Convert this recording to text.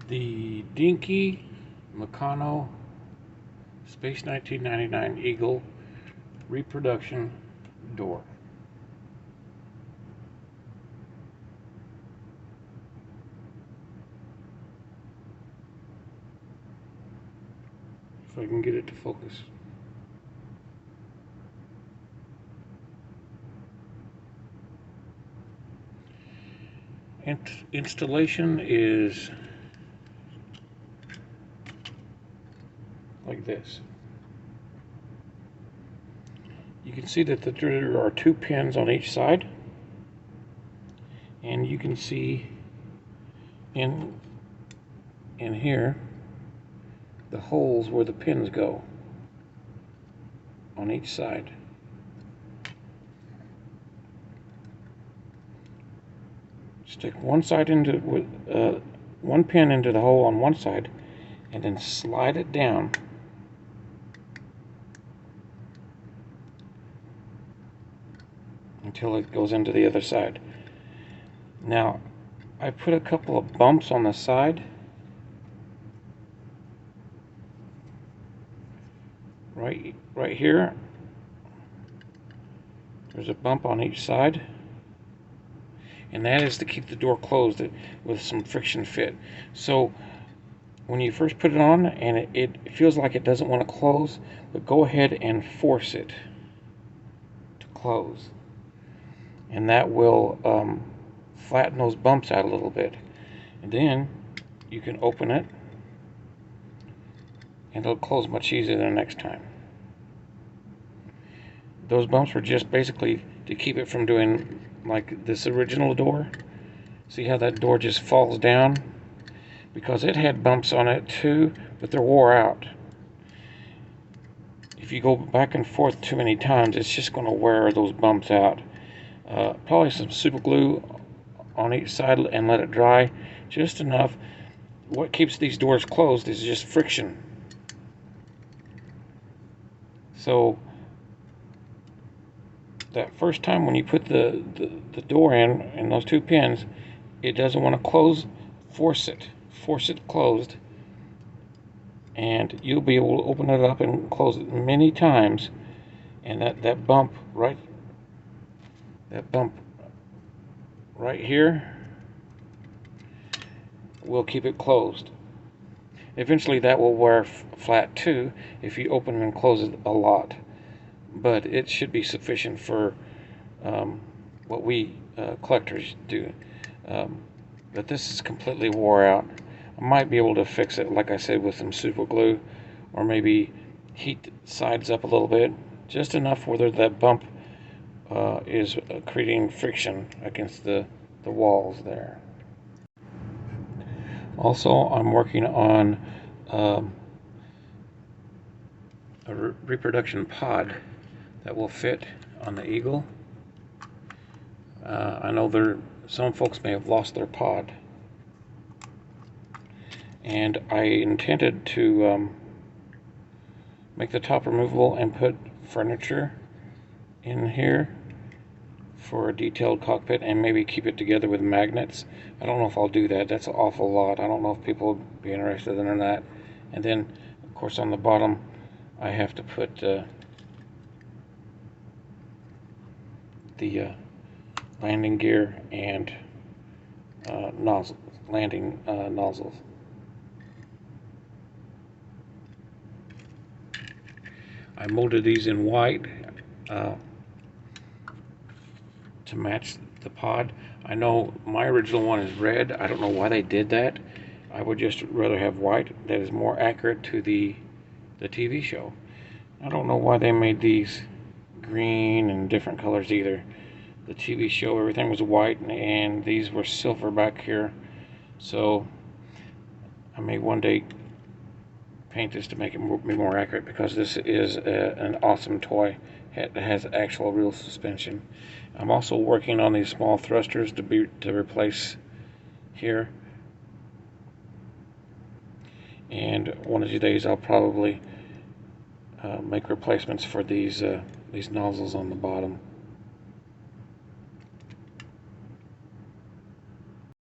The Dinky Meccano Space 1999 Eagle reproduction door. If I can get it to focus. Installation is like this. You can see that there are 2 pins on each side, and you can see in here the holes where the pins go on each side. Stick one pin into the hole on one side, and then slide it down until it goes into the other side. Now, I put a couple of bumps on the side. Right here, there's a bump on each side, and that is to keep the door closed with some friction fit. So when you first put it on and it feels like it doesn't want to close, but go ahead and force it to close, and that will flatten those bumps out a little bit. And then you can open it and it'll close much easier the next time. Those bumps were just basically to keep it from doing like this original door. See how that door just falls down? Because it had bumps on it too, but they're wore out. If you go back and forth too many times, it's just going to wear those bumps out. Probably some super glue on each side and let it dry just enough. What keeps these doors closed is just friction. So that first time when you put the door in and those 2 pins, it doesn't want to close, force it closed, and you'll be able to open it up and close it many times, and that bump right here will keep it closed. Eventually that will wear flat too if you open and close it a lot, but it should be sufficient for what we collectors do. But this is completely wore out. I might be able to fix it, like I said, with some super glue, or maybe heat the sides up a little bit, just enough where that bump is creating friction against the walls there. Also, I'm working on a reproduction pod that will fit on the Eagle. I know some folks may have lost their pod, and I intended to make the top removable and put furniture in here for a detailed cockpit, and maybe keep it together with magnets. I don't know if I'll do that. That's an awful lot. I don't know if people would be interested in that. And then, of course, on the bottom, I have to put the landing gear and landing nozzles. I molded these in white to match the pod. I know my original one is red. I don't know why they did that. I would just rather have white. That is more accurate to the TV show. I don't know why they made these green and different colors either. The TV show, everything was white, and these were silver back here. So I may one day paint this to make it be more accurate, because this is an awesome toy. It has actual real suspension. I'm also working on these small thrusters to replace here, and one of these days I'll probably make replacements for these nozzles on the bottom.